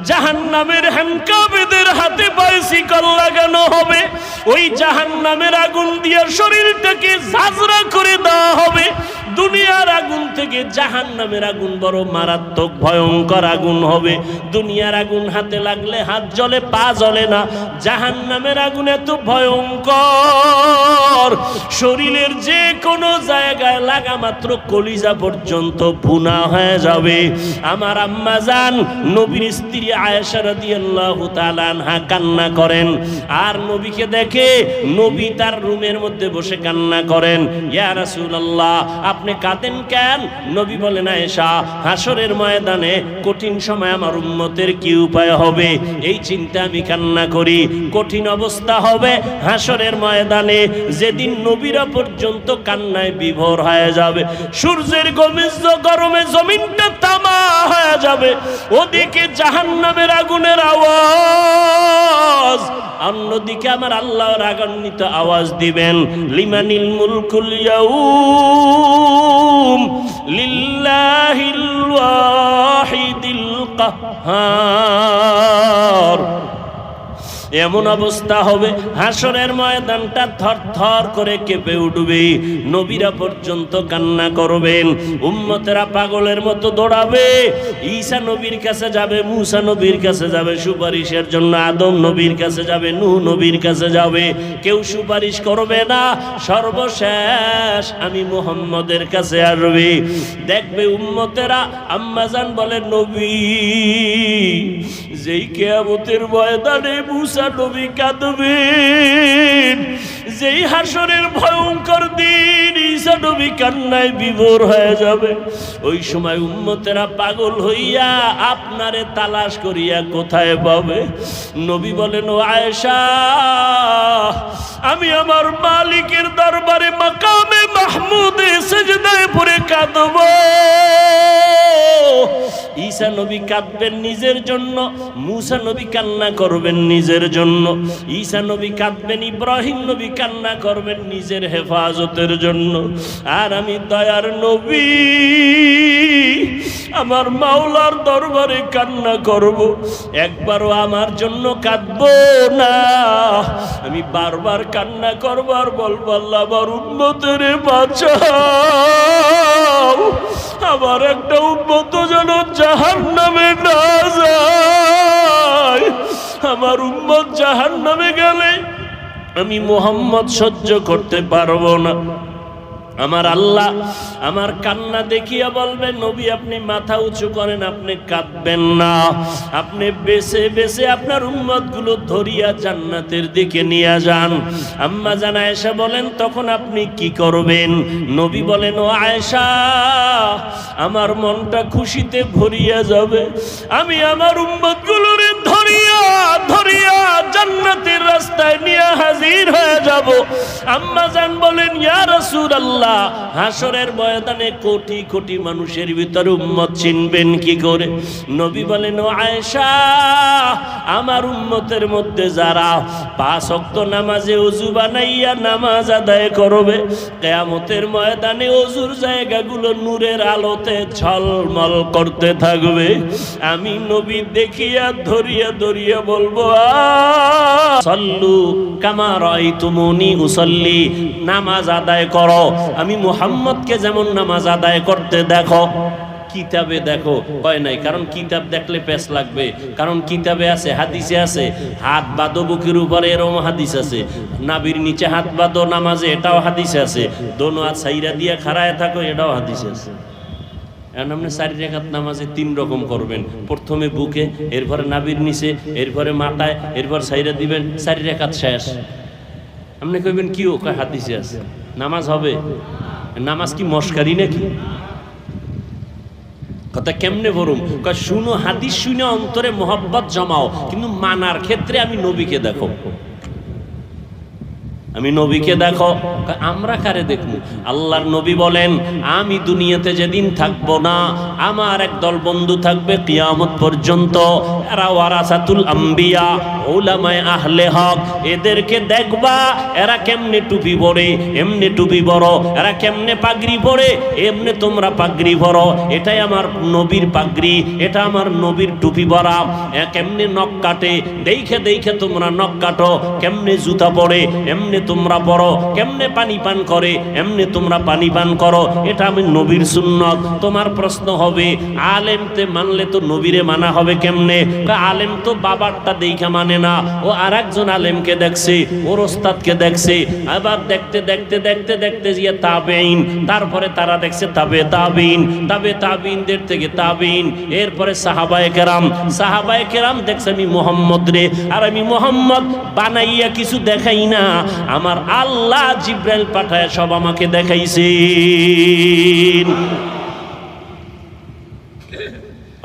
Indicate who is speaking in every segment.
Speaker 1: জাহান্নামের হ্যান্ডকাপেদের হাতে পায়ে শিকল লাগানো হবে, ওই জাহান্নামের আগুন দিয়ে শরীরটাকে ঝাঁঝরা করে দেওয়া হবে। দুনিয়ার আগুন থেকে জাহান্নামের আগুন বড় মারাত্মক ভয়ঙ্কর আগুন হবে। দুনিয়ার আগুন হাতে লাগলে হাত জ্বলে, পা জ্বলে না। জাহান্নামের আগুন এত ভয়ঙ্কর, শরীরের যে কোনো জায়গায় লাগা মাত্র কলিজা পর্যন্ত ভুনা হয়ে যাবে। আমার আম্মা জান নবীর স্ত্রী আয়েশা রাদিয়াল্লাহু তাআলা আনহা কান্না করেন, আর নবীকে দেখে নবী তার রুমের মধ্যে বসে কান্না করেন। ইয়া রাসূলুল্লাহ, আপনি কাঁদেন কেন? নবী বলেন, আয়েশা, হাসরের ময়দানে কঠিন সময় আমার উম্মতের কি উপায় হবে, এই চিন্তা আমি কান্না করি। কঠিন অবস্থা হবে হাসরের ময়দানে, যেদিন নবীরা পর্যন্ত কান্নায় বিভোর হয়ে যাবে। সূর্যের গরমে জমিনটা তামা হয়ে যাবে, ওদিকে জাহান্নামের আগুনের আওয়াজ, অন্যদিকে আমার আল্লাহ রাগান্বিত আওয়াজ দিবেন, লিমানিল মুলকুল ইয়াউম লিল্লাহিল ওয়াহিদিল কাহ্হার। এমন অবস্থা হবে হাসরের ময়দানটা থরথর করে কেঁপে উঠবে, নবীরা পর্যন্ত কান্না করবেন, উম্মতেরা পাগলের মতো দৌড়াবে। ঈসা নবীর কাছে যাবে, মুসা নবীর কাছে যাবে সুপারিশের জন্য, আদম নবীর কাছে যাবে, নূহ নবীর কাছে যাবে, কেউ সুপারিশ করবে না। সর্বশেষ আমি মুহাম্মদের কাছে আসবে, দেখবে উম্মতেরা। আম্মাজান বলে, নবী, যেই কিয়ামতের ময়দানে মুসা নবী কাঁদবেন, যেই হাসরের ভয়ঙ্কর দিন ঈসা নবী কান্নায় বিভোর হয়ে যাবে, ওই সময় উম্মতেরা পাগল হইয়া আপনারে তালাশ করিয়া কোথায় পাবে? নবী বলেন, ও আয়েশা, আমি আমার মালিকের দরবারে মাকামে মাহমুদে সিজদায় পড়ে কাঁদব। ঈসা নবী কাঁদবেন নিজের জন্য, মুসা নবী কান্না করবেন নিজের জন্য, ঈসা নবী কাঁদবেন, ইব্রাহিম নবী কান্না করবেন নিজের হেফাজতের জন্য। আর আমি দয়ার নবী আমার মাওলার দরবারে কান্না করব, একবারও আমার জন্য কাঁদব না। আমি বারবার কান্না করব আর বলবো, আল্লাহ আমার উম্মতের বাঁচাও, আমার একটা উম্মত যেন জাহান্নামে না যায়। আমার উম্মত জাহান্নামে গেলে আমি মুহাম্মদ সহ্য করতে পারবো না। আমার আল্লাহ আমার কান্না দেখিয়া বলবেন, নবী আপনি মাথা উঁচু করেন, আপনি কাঁদবেন না, আপনি বেছে বেছে আপনার উম্মতগুলো ধরিয়া জান্নাতের দিকে নিয়ে যান। আম্মা জান আয়েশা বলেন, তখন আপনি কি করবেন? নবী বলেন, ও আয়েশা, আমার মনটা খুশিতে ভরিয়া যাবে, আমি আমার উম্মতগুলোরে ধরিয়া ধরিয়া জান্নাতের রাস্তায় নিয়ে হাজির হয়ে যাব। আম্মা জান বলেন, ইয়া রাসূলুল্লাহ, হাসরের ময়দানে কোটি কোটি মানুষের ভিতরে উম্মত চিনবেন কি করে? নবী বলেন, ও আয়েশা, আমার উম্মতের মধ্যে যারা 5 ওয়াক্ত নামাজে ওযু বানাইয়া নামাজ আদায় করবে, কিয়ামতের ময়দানে ওযুর জায়গাগুলো নূরের আলোতে ঝলমল করতে থাকবে। আমি নবী দেখিয়া ধরিয়া ধরিয়া বলবো, সাল্লু কামা রাআইতুমুনি উসাল্লি, নামাজ আদায় করো আমি মুহাম্মদকে যেমন নামাজ আদায় করতে দেখো। কিতাবে দেখো কয় নাই, কারণ কিতাব দেখলে পেছ লাগবে, কারণ কিতাবে আছে, হাদিসে আছে, হাত বাঁধো বুকের উপরে, এরকম হাদিস আছে, নাভির নিচে হাত বাঁধো নামাজে, এটাও হাদিসে আছে, দোনো হাত সাইরা দিয়া খাড়ায় থাকো, এটাও হাদিসে আছে। এখন আপনি 4 রাকাত নামাজে 3 রকম করবেন, প্রথমে বুকে, এরপরে নাভির নিচে, এরপরে মাথায়, এরপর সাইরা দিবেন, 4 রাকাত শেষ। আপনি কইবেন কি, ও কয় হাদিসে আছে, নামাজ হবে? নামাজ কি মস্কারি নাকি? কথা কেমনে বলুম? কয় শুনো, হাদিস শুনে অন্তরে মোহাব্বত জমাও, কিন্তু মানার ক্ষেত্রে আমি নবীকে দেখো। আমি নবীকে দেখো। আমরা কারে দেখব? আল্লাহর নবী বলেন, আমি দুনিয়াতে যেদিন থাকবো না, আমার একদল বন্ধু থাকবে কিয়ামত পর্যন্ত। এরা ওয়ারাসাতুল আম্বিয়া, উলামায়ে আহলে হক। এদেরকে দেখবা এরা কেমনে টুপি পরে, এমনি টুপি পরো। এরা কেমনে পাগড়ি পরে, এমনি তোমরা পাগড়ি পরো। এটাই আমার নবীর পাগড়ি, এটা আমার নবীর টুপি পরা। কেমনে নখ কাটে, দেখে দেখে তোমরা নখ কাটো। কেমনে জুতা পরে, এমনি তোমরা পড়ো। কেমনে পানি পান করে, এমনি তোমরা পানি পান করো। এটা আমি নবীর সুন্নত। তোমার প্রশ্ন হবে, আলেমতে মানলে তো নবীরে মানা হবে কেমনে? আলেম তো বাবারটা দেখা মানে না, ও আর একজন আলেমকে দেখছে, ওর ওস্তাদকে দেখছে। আবার দেখতে দেখতে দেখতে দেখতে গিয়ে তাবেইন, তারপরে তারা দেখছে তাবে তাবিন, তাবে তাবিনদের থেকে তাবিন, এরপরে সাহাবায়ে কেরাম, সাহাবায়ে কেরাম দেখছে আমি মুহাম্মদ রে। আর আমি মুহাম্মদ বানাইয়া কিছু দেখাই না, আমার আল্লাহ জিব্রাইল পাঠায় সব আমাকে দেখাইছেন।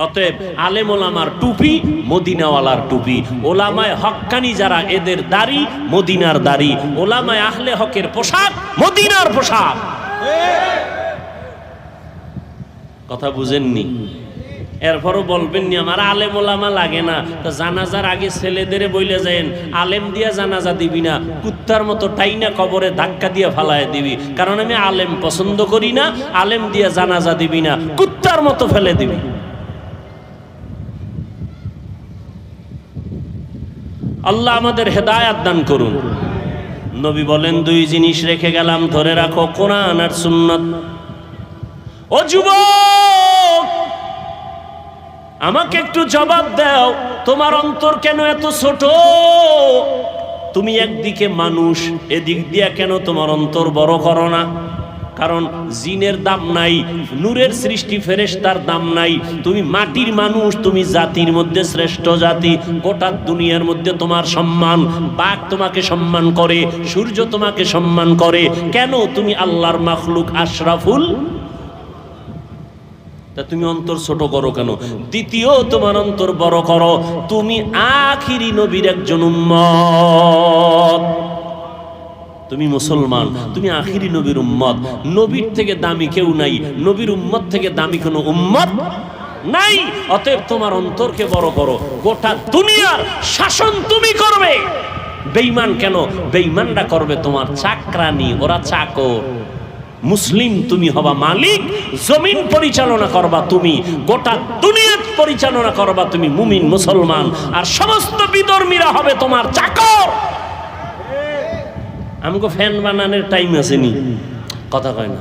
Speaker 1: অতএব আলেম ওলামার টুপি মদিনাওয়ালার টুপি, ওলামায়ে হক্কানি যারা এদের দাড়ি মদিনার দাড়ি, ওলামায়ে আহলে হকের পোশাক মদিনার পোশাক। কথা বুঝেননি? এরপরও বলবেন নি আমার আলেম ওলামা লাগে না। তো জানাজার আগে ছেলেদের বইলে যায়েন, আলেম দিয়া জানাজা দিবি না, কুত্তার মতো টাইনা কবরে ধাক্কা দিয়ে ফালায় দিবি। কারণ আমি আলেম পছন্দ করি না, আলেম দিয়া জানাজা দিবি না, কুত্তার মতো ফেলে দিবি। আল্লাহ আমাদের হেদায়াত দান করুন। নবী বলেন, দুই জিনিস রেখে গেলাম, ধরে রাখো, কোরআন আর সুন্নাত। ও যুবক, আমাকে একটু জবাব দাও, তোমার অন্তর কেন এত ছোট? তুমি একদিকে মানুষ, এদিক দিয়া কেন তোমার অন্তর বড় করো না? কারণ জিনের দাম নাই, নূরের সৃষ্টি ফেরেশতার দাম নাই। তুমি মাটির মানুষ, তুমি জাতির মধ্যে শ্রেষ্ঠ জাতি। গোটা দুনিয়ার মধ্যে তোমার সম্মান, বাঘ তোমাকে সম্মান করে, সূর্য তোমাকে সম্মান করে। কেন তুমি আল্লাহর মাখলুক আশরাফুল? তা তুমি অন্তর ছোট করো কেন? দ্বিতীয়, তোমার অন্তর বড় করো, তুমি আখিরি নবীর একজন উম্মত। তুমি মুসলমান, তুমি আখিরি নবীর উম্মত। নবীর থেকে দামি কেউ নাই, নবীর উম্মত থেকে দামি কোনো উম্মত নাই। অতএব তোমার অন্তরকে বড় করো। গোটা দুনিয়ার শাসন তুমি করবে। বেঈমান কেন? বেঈমানরা করবে তোমার চাকরানি, ওরা চাকর। মুসলিম তুমি হবা মালিক, জমিন পরিচালনা করবা তুমি, গোটা দুনিয়া পরিচালনা করবা তুমি, মুমিন মুসলমান। আর সমস্ত বিধর্মীরা হবে তোমার চাকর। আমাকে ফ্যান বানানোর টাইম আসেনি, কথা কয় না।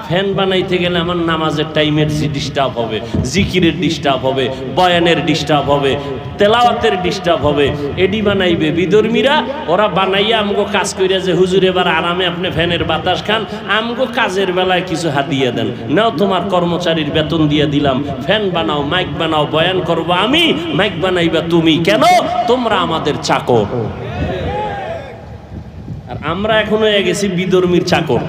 Speaker 1: ফ্যান বানাইতে গেলে আমার নামাজের টাইমের ডিস্টার্ব হবে, জিকিরের ডিস্টার্ব হবে, বয়ানের ডিস্টার্ব হবে, তেলাওয়াতের ডিস্টার্ব হবে। এডি বানাইবে বিধর্মীরা। ওরা বানাইয়া আমগো কাজ কইরা যে হুজুর এবার আরামে আপনি ফ্যানের বাতাস খান, আমগো কাজের বেলায় কিছু হাদিয়া দেন। নাও তোমার কর্মচারীর বেতন দিয়ে দিলাম, ফ্যান বানাও, মাইক বানাও, বয়ান করবো আমি, মাইক বানাইবা তুমি। কেন? তোমরা আমাদের চাকর। আর আমরা এখন হয়ে গেছি বিধর্মীর চাকর।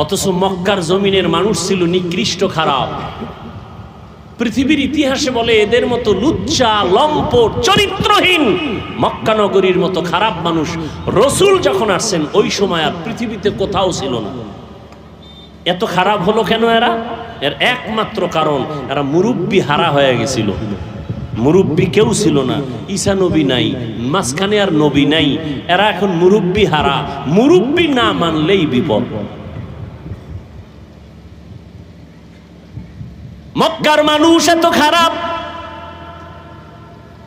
Speaker 1: অথচ মক্কার জমিনের মানুষ ছিল নিকৃষ্ট, খারাপ। পৃথিবীর ইতিহাসে বলে এদের মতো লুচ্চা, লম্পট, চরিত্রহীন মক্কা নগরীর মতো খারাপ মানুষ রসুল যখন আসছেন ওই সময় আর পৃথিবীতে কোথাও ছিল না। এত খারাপ হলো কেন এরা? এর একমাত্র কারণ, এরা মুরব্বি হারা হয়ে গেছিল। মুরব্বি কেউ ছিল না, ঈসা নবী নাই, মাঝখানে আর নবী নাই। এরা এখন মুরব্বি হারা। মুরব্বি না মানলেই বিপদ। মক্কার মানুষ এত খারাপ।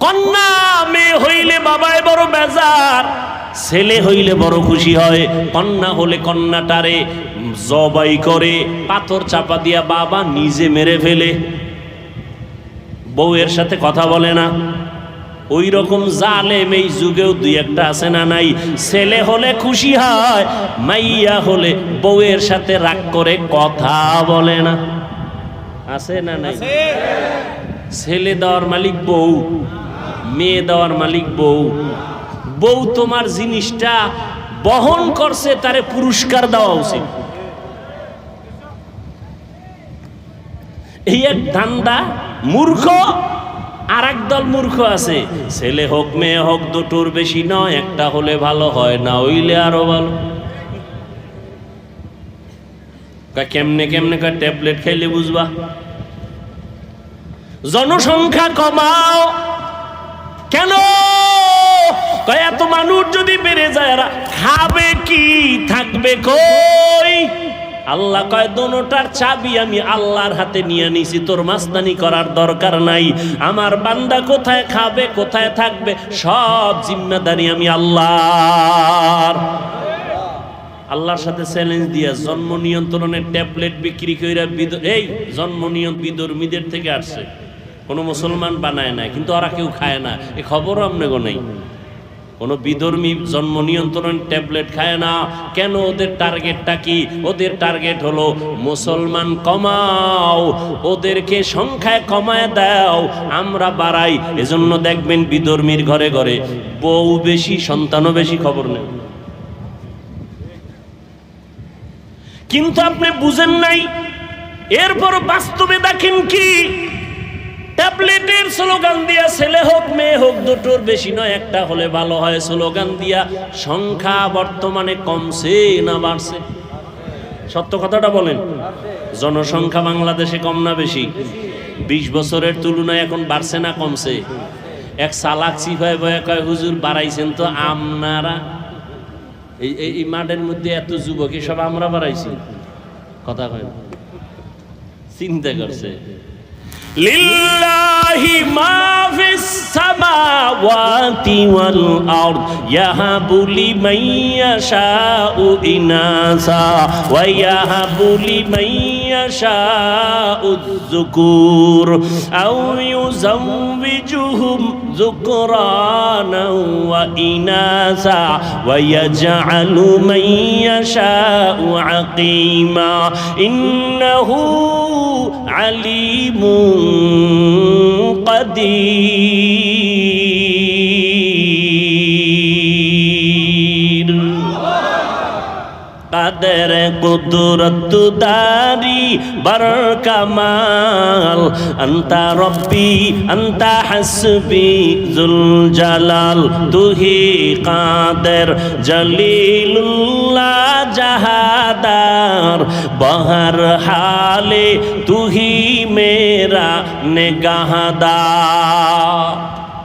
Speaker 1: কন্যা মেয়ে হইলে বাবায় বড় বেজার, ছেলে হইলে বড় খুশি হয়। কন্যা হলে কন্যাটারে জবাই করে, পাথর চাপা দিয়া বাবা নিজে মেরে ফেলে। বউয়ের সাথে কথা বলে না। ওই রকম জালেম এই যুগেও দুই একটা আছে না নাই? ছেলে হলে খুশি হয়, মাইয়া হলে বউয়ের সাথে রাগ করে কথা বলে না। আছে না নাই? ছেলে দেওয়ার মালিক বউ, মেয়ে দেওয়ার মালিক বউ। বউ তোমার জিনিসটা বহন করছে, তারে পুরস্কার দেওয়া উচিত। এই এক ধান্দা। মূর্খ আর একদল মূর্খ আছে, ছেলে হোক মেয়ে হোক দুটোর বেশি নয়, একটা হলে ভালো হয়, না হইলে আরো ভালো। কেমনে কেমনে কয় ট্যাবলেট খাইলে বুঝবা। জনসংখ্যা কমাও কেন? কয় এত মানুষ যদি বেড়ে যায় এরা খাবে কি, থাকবে কই? আল্লাহ কয় দোনোটার চাবি আমি আল্লাহর হাতে নিয়ে নিছি, তোর মাস্তানি করার দরকার নাই। আমার বান্দা কোথায় খাবে কোথায় থাকবে সব জিম্মেদারি আমি আল্লাহর। আল্লাহর সাথে চ্যালেঞ্জ দিয়া জন্ম নিয়ন্ত্রণের ট্যাবলেট বিক্রি কইরা এই জন্ম বিধর্মীদের থেকে আসছে, কোনো মুসলমান বানায় না, কিন্তু ওরা কেউ খায় না, এ খবরও আপনাকে নেই। কোনো বিধর্মী জন্ম নিয়ন্ত্রণ ট্যাবলেট খায় না কেন? ওদের টার্গেটটা কি? ওদের টার্গেট হলো মুসলমান কমাও, ওদেরকে সংখ্যায় কমায় দাও, আমরা বাড়াই। এজন্য দেখবেন বিধর্মীর ঘরে ঘরে বউ বেশি সন্তানও বেশি, খবর নেই। কিন্তু আপনি বুঝেন নাই, এরপর বাস্তবে দেখেন কি ট্যাবলেটের স্লোগান দিয়া ছেলে হোক মেয়ে হোক দুটোর বেশি নয়, একটা হলে ভালো হয় স্লোগান দিয়া সংখ্যা বর্তমানে কমছে না বাড়ছে? সত্য কথাটা বলেন। জনসংখ্যা বাংলাদেশে কম না বেশি? 20 বছরের তুলনায় এখন বাড়ছে না কমছে? এক সালাক সিফায় বয়ে কয় হুজুর বাড়াইছেন তো আপনারা। এই মাঠের মধ্যে এত যুবক সব আমরা বাড়াইছি, কথা কয় চিন্তা করছে। লিল্লাহি মা ফিস সামাওয়াতি ওয়াল আরদ ইয়াহাবু লিমান ইয়াশাউ ইনাসা ওয়া ইয়াহাবু লিমান ইয়াশাউ যুকুর আও ইউযাওবিজুহুম যুকরানা ওয়া ইনাসা ওয়া ইয়াজআলু মান ইয়াশাউ আকিমা ইন্নাহু আলিমুন কাদির। কাদের কুদরত দারি বার কামাল আন্তা রব্বি আন্তা হাসবি জুল জালাল তুহি কাদের জলিলুল্লাহ জাহাদার বহর হালে তুহি মেরা নেগাহদার।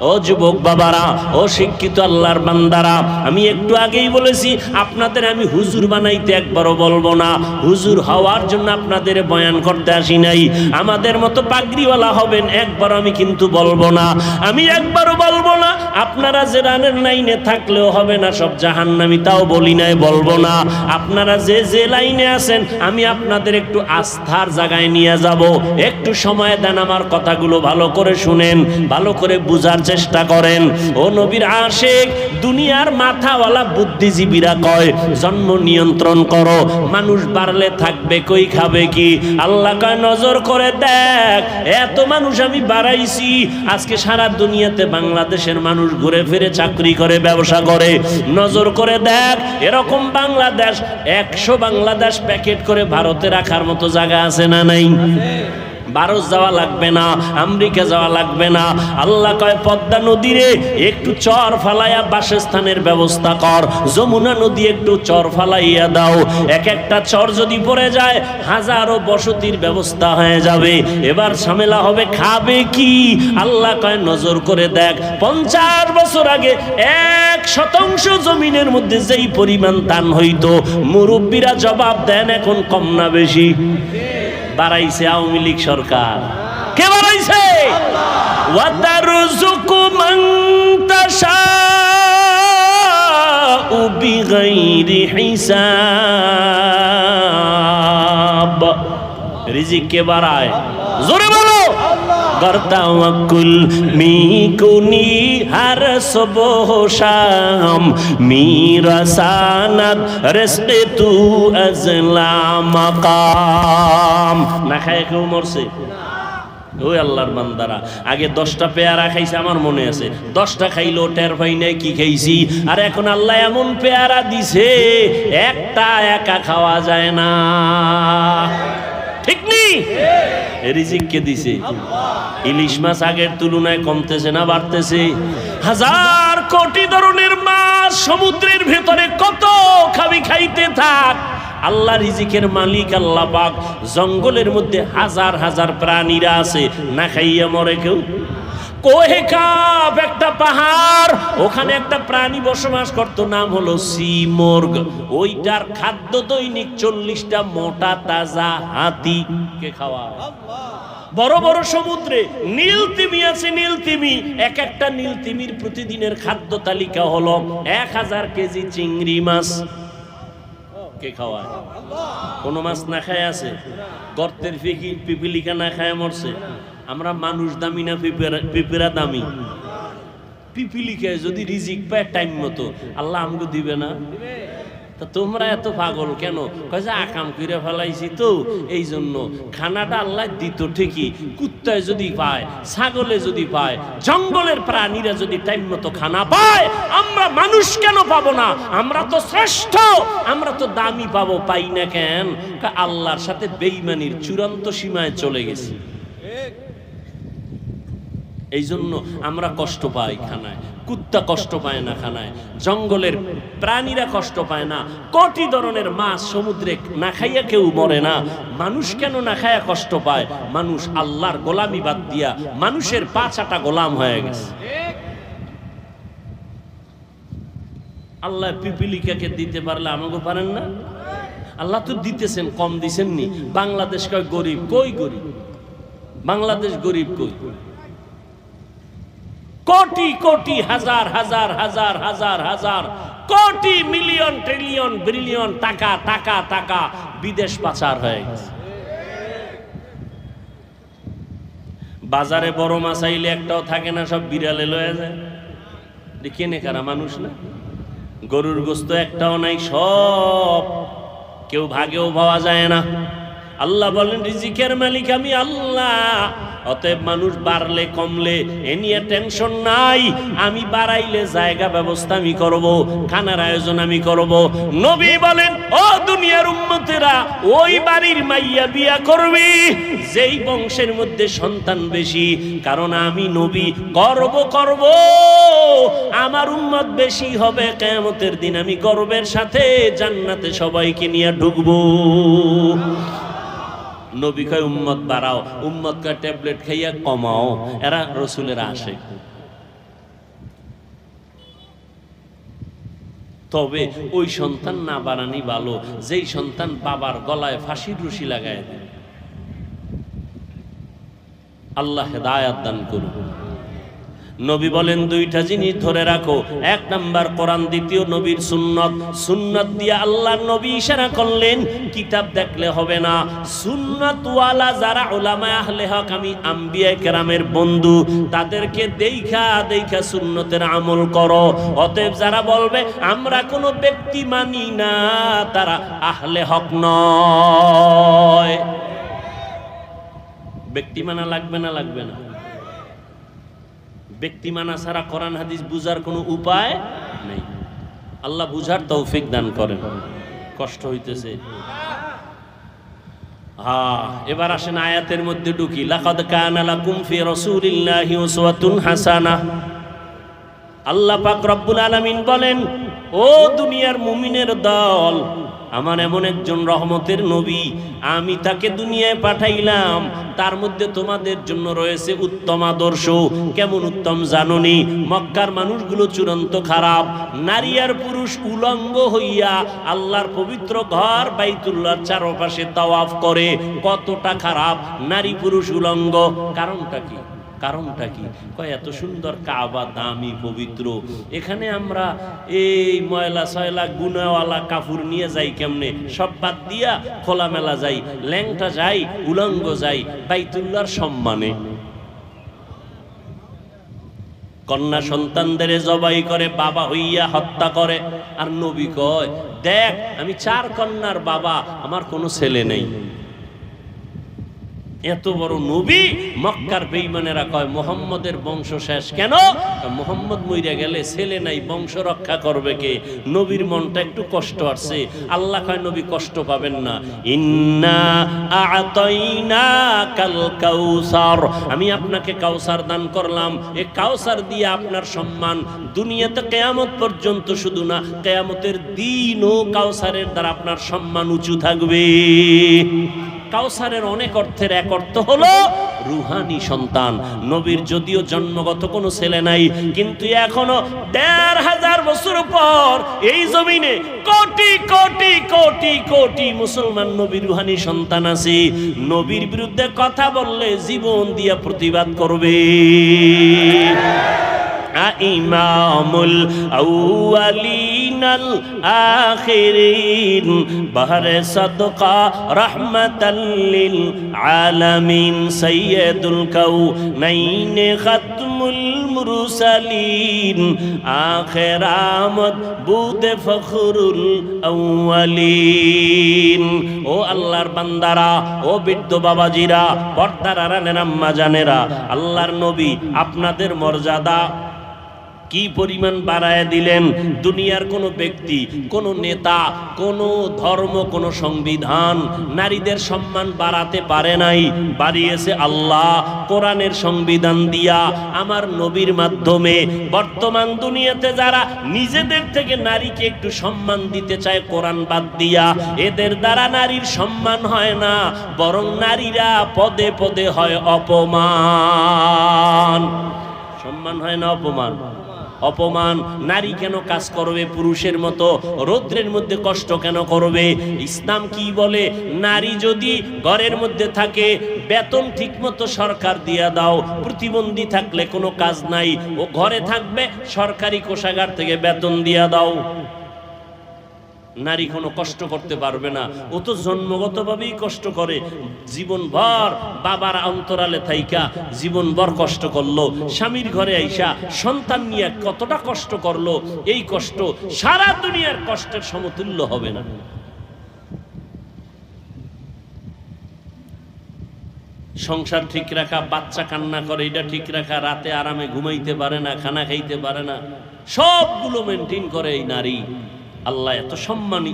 Speaker 1: ও যুবক বাবারা, ও শিক্ষিত আল্লাহর বান্দারা, আমি একটু আগেই বলেছি আপনাদের আমি হুজুর বানাইতে একবারও বলবো না। হুজুর হওয়ার জন্য আপনাদের বয়ান করতে আসি নাই। আমাদের মতো পাগড়িওয়ালা হবেন একবার আমি কিন্তু বলবো না। আমি একবারও বলবো না আপনারা যে রানের লাইনে থাকলেও হবে না সব জাহান্নামী, তাও বলি নাই, বলবো না। আপনারা যে যে লাইনে আছেন আমি আপনাদের একটু আস্থার জায়গায় নিয়ে যাব। একটু সময় দেন, আমার কথাগুলো ভালো করে শুনেন, ভালো করে বুঝার চেষ্টা করেন। ও নবীর আশিক, দুনিয়ার মাথাওয়ালা বুদ্ধিজীবীরা কয় জন্ম নিয়ন্ত্রণ করো, মানুষ বাড়লে থাকবে কই, খাবে কি? আল্লাহ কয় নজর করে দেখ, এত মানুষ আমি বাড়াইছি, আজকে সারা দুনিয়াতে বাংলাদেশের মানুষ ঘুরে ফিরে চাকরি করে, ব্যবসা করে। নজর করে দেখ, এরকম বাংলাদেশ 100 বাংলাদেশ প্যাকেট করে ভারতে রাখার মতো জায়গা আছে না নাই? ভারত যাওয়া লাগবে না, আমেরিকা যাওয়া লাগবে না। আল্লাহ কয় পদ্মা নদীরে একটু চর ফালাইয়া বাসস্থানের ব্যবস্থা কর, যমুনা নদী একটু চর ফালাইয়া দাও। এক একটা চর যদি পড়ে যায় হাজারো বসতির ব্যবস্থা হয়ে যাবে। এবার ঝামেলা হবে খাবে কি? আল্লাহ কয় নজর করে দেখ, 50 বছর আগে 1% জমিনের মধ্যে যেই পরিমাণ ধান হইতো, মুরব্বীরা জবাব দেন এখন কম না বেশি? বাড়াইছে আওয়ামী লীগ সরকার। কে বাড়াইছে? ওয়াতারযুকু মান তাশাউ বিগাইরি হিসাব। রিজিক কে বাড়ায়? জোরে বলো। গরতাওয়াক্কুল মিকুনি হার সুবহ শাম মিরাসানাত রিজকে তু আজলা মাকাম। না খায় কেউ মরছে? ওই আল্লাহর বান্দারা, আগে 10টা পেয়ারা খাইছে আমার মনে আছে, 10টা খাইলো টের পাই নাই কি খাইছি। আর এখন আল্লাহ এমন পেয়ারা দিছে একটা একা খাওয়া যায় না। ঠিক নেই? রিজিক কে দিছে? ইলিশ মাছ আগের তুলনায় কমতেছে না বাড়তেছে? হাজার কোটি ধরনের মাছ সমুদ্রের ভেতরে, কত খাবি, খাইতে থাক। আল্লাহ রিজিকের মালিক আল্লাহ পাক। জঙ্গলের মধ্যে হাজার হাজার প্রাণীরা আছে, না খাইয়া মরে কেউ। কোহে কাপ একটা পাহাড়, ওখানে একটা প্রাণী বসবাস করত, নাম হলো সিমর্গ। ওইটার খাদ্য দৈনিক 40টা মোটা তাজা হাতিকে খাওয়ায়। বড় বড় সমুদ্রে নীলতিমি আছে, নীলতিমি, এক একটা নীলতিমির প্রতিদিনের খাদ্য তালিকা হলো 1000 কেজি চিংড়ি মাছ। কে খাওয়ায়? কোন মাছ না খায় আছে? গর্তের পিপিলিকা না খায় মরছে? আমরা মানুষ দামি না পিপিরা দামি? পিপিলিকায় যদি রিজিক পায় টাইম মতো, আল্লাহ আমাকে দিবে না? তা তোমরা এত পাগল কেন? কয় যে আকাম করে ফেলাইছি তো এই জন্য। খানাটা আল্লাহ দিত ঠিকই, কুত্তায় যদি পায়, ছাগলে যদি পায়, জঙ্গলের প্রাণীরা যদি টাইম মতো খানা পায়, আমরা মানুষ কেন পাবো না? আমরা তো শ্রেষ্ঠ, আমরা তো দামি পাবো, পাই না কেন? আল্লাহর সাথে বেঈমানির চূড়ান্ত সীমায় চলে গেছি, এই জন্য আমরা কষ্ট পাই খানায়। কুত্তা কষ্ট পায় না খানায়, জঙ্গলের প্রাণীরা কষ্ট পায় না, কোটি ধরনের মাছ সমুদ্রে না খাইয়া কেউ মরে না। মানুষ কেন না খাইয়া কষ্ট পায়? মানুষ আল্লাহর গোলামি বাদ দিয়া মানুষের পাঁচাটা গোলাম হয়ে গেছে। আল্লাহ পিপিলিকাকে দিতে পারলে আমাকে পারেন না? আল্লাহ তো দিতেছেন, কম দিছেন নি? বাংলাদেশ কয় গরিব, কই গরিব? বাংলাদেশ গরিব কই? কোটি কোটি, হাজার হাজার হাজার হাজার হাজার কোটি, মিলিয়ন, ট্রিলিয়ন, বিলিয়ন টাকা টাকা টাকা বিদেশ পাচার হয়ে গেছে। বাজারে বড় মাছ আইলে একটাও থাকে না, সব বিড়ালে লয়ে যায়। কেনে কারা? মানুষ না? গরুর গোস্ত একটাও নাই, সব কেউ ভাগেও পাওয়া যায় না। আল্লাহ বলেন রিজিকের মালিক আমি আল্লাহ। অতএব মানুষ বাড়লে কমলে এ নিয়ে টেনশন নাই, আমি বাড়াইলে জায়গা ব্যবস্থা আমি করব, খানার আয়োজন আমি করব। নবী বলেন ও দুনিয়ার উম্মতেরা, ওই বাড়ির মাইয়া বিয়া করবি যেই বংশের মধ্যে সন্তান বেশি, কারণ আমি নবী গর্ব করব আমার উম্মত বেশি হবে। কিয়ামতের দিন আমি গর্বের সাথে জান্নাতে সবাইকে নিয়ে ঢুকবো। নবী কয় উম্মত বাড়াও, উম্মত কয় ট্যাবলেট খাইয়া কমাও। এরা রসুলের আশিক। তবে ওই সন্তান না বাড়ানি ভালো যেই সন্তান বাবার গলায় ফাঁসির রশি লাগায় দেয়। আল্লাহ হেদায়াত দান করুন। নবী বলেন দুইটা জিনিস ধরে রাখো, এক নাম্বার কোরআন, দ্বিতীয় নবীর সুন্নত। সুন্নত দিয়ে আল্লাহ নবী ইশারা করলেন কিতাব দেখলে হবে না, সুন্নত ওয়ালা যারা উলামা আহলে হক, আমি আম্বিয়া কেরামের বন্ধু, তাদেরকে দেখা দেখা সুন্নতের আমল করো। অতএব যারা বলবে আমরা কোনো ব্যক্তি মানি না, তারা আহলে হক নয়। ব্যক্তি মানা লাগবে না? লাগবে না? ব্যক্তি মানা ছাড়া কোরআন হাদিস বুঝার কোনো উপায় নেই। আল্লাহ বুঝার তৌফিক দান করেন। কষ্ট হইতেছে? এবার আসেন আয়াতের মধ্যে ঢুকি। লাকাদ কানা লাকুম ফি রাসূলিল্লাহি উসওয়াতুন হাসানাহ। আল্লাহ পাক রব্বুল আলামিন বলেন ও দুনিয়ার মুমিনের দল, আমার এমন একজন রহমতের নবী, আমি তাকে দুনিয়ায় পাঠাইলাম, তার মধ্যে তোমাদের জন্য রয়েছে উত্তম আদর্শ। কেমন উত্তম জাননি? মক্কার মানুষগুলো চূড়ান্ত খারাপ, নারী আর পুরুষ উলঙ্গ হইয়া আল্লাহর পবিত্র ঘর বাইতুল্লাহর চারপাশে তাওয়াফ করে। কতটা খারাপ! নারী পুরুষ উলঙ্গ। কারণটা কি? কারণটা কি? কয় এত সুন্দর কাবা, দামি পবিত্র, এখানে আমরা এই ময়লা সয়লা গুনাওয়ালা কাপড় নিয়ে যাই কেমনে? সব বাদ দিয়া খোলামেলা যাই, ল্যাংটা যাই, উলঙ্গ যাই বাইতুল্লাহর সম্মানে। কন্যা সন্তানদের জবাই করে, বাবা হইয়া হত্যা করে। আর নবী কয় দেখ আমি 4 কন্যার বাবা, আমার কোনো ছেলে নেই। এত বড় নবী, মক্কার বেঈমানেরা কয় মুহাম্মদের বংশ শেষ। কেন? মুহাম্মদ মইরা গেলে ছেলে নাই, বংশ রক্ষা করবে কে? নবীর মনটা একটু কষ্ট আসছে। আল্লাহ কয় নবী কষ্ট পাবেন না। ইন্না আ'তাইনাকাল কাউসার, আমি আপনাকে কাউসার দান করলাম। এই কাউসার দিয়ে আপনার সম্মান দুনিয়াতে কিয়ামত পর্যন্ত, শুধু না কিয়ামতের দিনও কাউসারের দ্বারা আপনার সম্মান উঁচু থাকবে। কাউসারের অনেক অর্থের এক অর্থ হলো রুহানি সন্তান। নবীর যদিও জন্মগত কোনো ছেলে নাই, কিন্তু এখনো ১৫০০ বছর পর এই জমিনে কোটি কোটি কোটি কোটি মুসলমান নবীর রুহানি সন্তান আছে। নবীর বিরুদ্ধে কথা বললে জীবন দিয়া প্রতিবাদ করবে। ইমামুল আউয়ালিনাল আখিরিন বাহরে সাদকা রাহমাতাল লিল আলামিন সাইয়্যিদুল কাউনাইন খাতমুল মুরসালিন আখিরামত বুদে ফখরুল আউয়ালিন। ও আল্লাহর বান্দারা, ও বৃদ্ধ বাবাজিরা, পর্দার আড়ালের আম্মা জানেরা, আল্লাহর নবী আপনাদের মর্যাদা কি পরিমাণ বাড়ায় দিলেন। দুনিয়ার কোনো ব্যক্তি, কোনো নেতা, কোনো ধর্ম, কোনো সংবিধান নারীদের সম্মান বাড়াতে পারে নাই। বাড়িয়েছে আল্লাহ কোরআনের সংবিধান দিয়া, আমার নবীর মাধ্যমে। বর্তমান দুনিয়াতে যারা নিজেদের থেকে নারীকে একটু সম্মান দিতে চায় কোরআন বাদ দিয়া, এদের দ্বারা নারীর সম্মান হয় না, বরং নারীরা পদে পদে হয় অপমান। সম্মান হয় না অপমান? অপমান। নারী কেন কাজ করবে পুরুষের মতো? রৌদ্রের মধ্যে কষ্ট কেন করবে? ইসলাম কি বলে? নারী যদি ঘরের মধ্যে থাকে, বেতন ঠিক মতো সরকার দিয়া দাও। প্রতিবন্ধী থাকলে কোনো কাজ নাই, ও ঘরে থাকবে, সরকারি কোষাগার থেকে বেতন দিয়া দাও। নারী কোনো কষ্ট করতে পারবে না, ও তো জন্মগতভাবেই কষ্ট করে। জীবনভর বাবার অন্তরালে থাইকা জীবনভর কষ্ট করলো, স্বামীর ঘরে আইসা সন্তান নিয়ে কতটা কষ্ট করলো, এই কষ্ট সারা দুনিয়ার কষ্টের সমতুল্য হবে না। সংসার ঠিক রাখা, বাচ্চা কান্না করে এটা ঠিক রাখা, রাতে আরামে ঘুমাইতে পারে না, খানা খাইতে পারে না, সবগুলো মেনটেন করে এই নারী। আল্লাহ এত সম্মান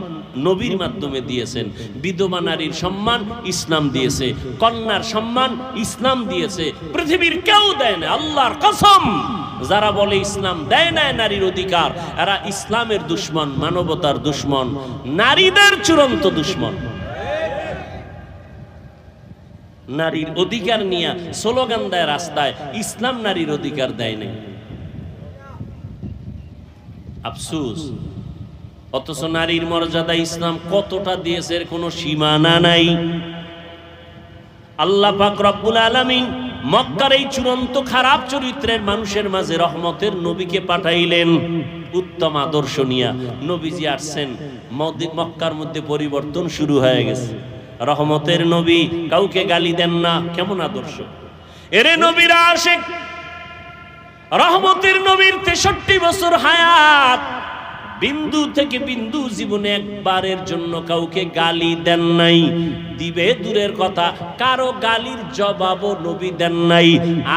Speaker 1: নবীর মাধ্যমে দিয়েছেন। বিধবা নারীর সম্মান ইসলাম দিয়েছে, কন্যার সম্মান ইসলাম দিয়েছে। পৃথিবীর কেউ দেয় না, আল্লাহর কসম। যারা বলে ইসলাম দেয় না নারীর অধিকার, এরা ইসলামের দুশ্মন, মানবতার দুশ্মন, নারীদের চূড়ান্ত দুশ্মন। নারীর অধিকার নিয়ে স্লোগান দেয় রাস্তায়, ইসলাম নারীর অধিকার দেয় নাই। আফসোস। অথচ নারীর মর্যাদা ইসলাম কতটা দিয়েছে এর কোনো সীমানা নাই। আল্লাহ পাক রব্বুল আলামিন মক্কার এই চূড়ান্ত খারাপ চরিত্রের মানুষের মাঝে রহমতের নবীকে পাঠাইলেন। উত্তম আদর্শ নিয়া নবীজি আসছেন, মক্কার মধ্যে পরিবর্তন শুরু হয়ে গেছে। রহমতের নবী, কাউকে গালি দেন না, কেমন আদর্শ! এরে নবীরা আশিক, রহমতের নবীর 63 বছর হায়াত, বিন্দু থেকে বিন্দু জীবনে একবারের জন্য কাউকে গালি দেন নাই। দিবে দূরের কথা, কারো গালির জবাবও নবী দেন নাই।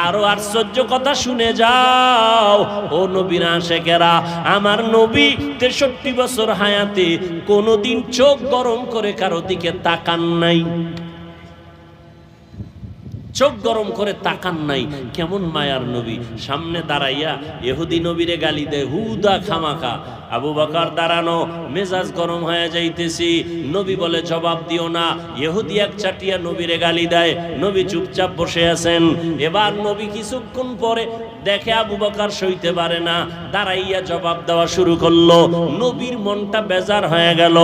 Speaker 1: আরো আশ্চর্য কথা শুনে যাও ও নবীর আশিকেরা, আমার নবী 63 বছর হায়াতে কোনোদিন চোখ গরম করে কারো দিকে তাকান নাই। চোখ গরম করে তাকান নাই। কেমন মায়ার নবী! সামনে দাঁড়াইয়া ইহুদি নবীরে গালি দেয় হুদা খামাখা। আবু বকর দাঁড়ানো, মেজাজ গরম হয়ে যাইতেছি। নবী বলে জবাব দিও না। ইহুদি এক চাটিয়া নবীরে গালি দেয়, নবী চুপচাপ বসে আছেন। এবার নবী কিছুক্ষণ পরে দেখে আবু বকর সইতে পারে না, দাঁড়াইয়া জবাব দেওয়া শুরু করলো। নবীর মনটা বেজার হয়ে গেল।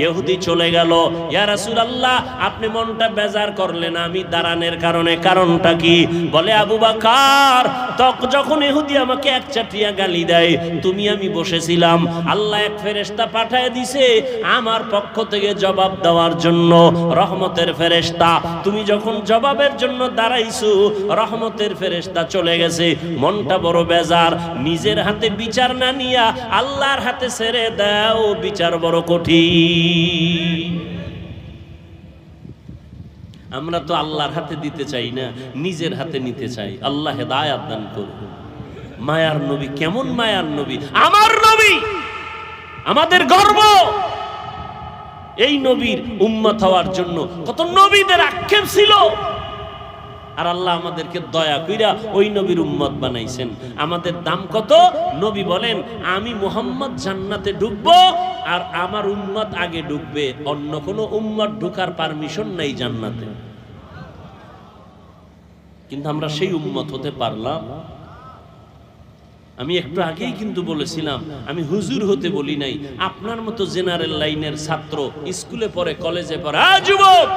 Speaker 1: ইহুদি চলে গেল। ইয়া রাসূলুল্লাহ, আপনি মনটা বেজার করলেন, আমি দাঁড়ানোর কারণে। কারণটা কি? বলে আবু বকর, যখন ইহুদি আমাকে এক চাটিয়া গালি দেয়, আমি বসেছিলাম, আল্লাহ এক ফেরেশতা পাঠায় দিছে আমার পক্ষ থেকে জবাব দেওয়ার জন্য, রহমতের ফেরেশতা। তুমি যখন জবাবের জন্য দাঁড়াইছো, রহমতের ফেরেশতা চলে গেছে। মনটা বড় বেজার। নিজের হাতে বিচার না নিয়া আল্লাহর হাতে ছেড়ে দাও, বিচার বড় কঠিন। আমরা তো আল্লাহর হাতে দিতে চাই না, নিজের হাতে নিতে চাই। আল্লাহ হেদায়েত দান করুন। মায়ার নবী, কেমন মায়ার নবী! আমার নবী আমাদের গর্ব। এই নবীর উম্মত হওয়ার জন্য কত নবীদের আক্ষেপ ছিল, আর আল্লাহ আমাদেরকে দয়া কইরা ওই নবীর উম্মত বানাইছেন। আমাদের দাম কত? নবী বলেন, আমি মুহাম্মদ জান্নাতে ঢুকবো আর আমার উম্মত আগে ঢুকবে, অন্য কোনো উম্মত ঢোকার পারমিশন নাই জান্নাতে। কিন্তু আমরা সেই উম্মত হতে পারলাম? আমি একটু আগেই কিন্তু বলেছিলাম, আমি হুজুর হতে বলি নাই, আপনার মতো জেনারেল লাইনের ছাত্র, স্কুলে পড়ে, কলেজে পড়ে। যুবক,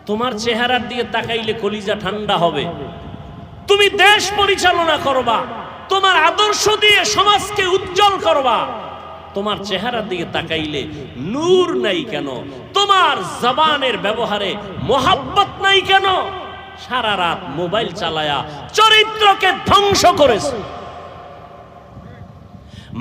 Speaker 1: তোমার চেহারার দিকে তাকাইলে কলিজা ঠান্ডা হবে। তুমি দেশ পরিচালনা করবা, তোমার আদর্শ দিয়ে সমাজকে উজ্জ্বল করবা। তোমার চেহারার দিকে তাকাইলে নূর নাই কেন? তোমার জবানের ব্যবহারে মোহাব্বত নাই কেন? সারা রাত মোবাইল চালায়া চরিত্রকে ধ্বংস করেছে।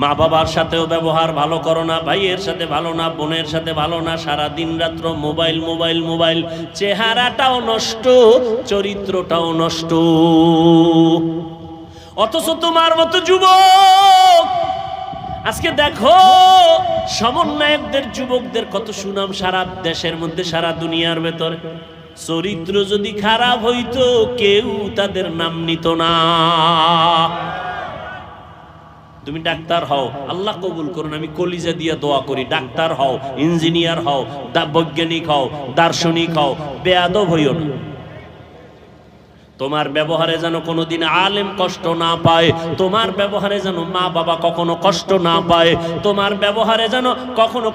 Speaker 1: মা বাবার সাথেও ব্যবহার ভালো করো না, ভাইয়ের সাথে ভালো না, বোনের সাথে ভালো না, সারা দিন রাত্র মোবাইল মোবাইল মোবাইল। চেহারাটাও নষ্ট, চরিত্রটাও নষ্ট। অথচ তোমার মতো যুবক আজকে দেখো, সমন্বয়কদের যুবকদের কত সুনাম সারা দেশের মধ্যে, সারা দুনিয়ার ভেতরে। চরিত্র যদি খারাপ হইতো কেউ তাদের নাম নিত না। তুমি ডাক্তার হও, আল্লাহ কবুল করুন, আমি কলিজা দিয়ে দোয়া করি। ডাক্তার হও, ইঞ্জিনিয়ার হও, বৈজ্ঞানিক হও, দার্শনিক হও, বেয়াদব হইও না। তোমার ব্যবহারে যেন কোনোদিন আলেম কষ্ট না পায়, তোমার ব্যবহারে যেন মা বাবা কখনো কষ্ট না পায়, তোমার ব্যবহারে যেন কখনো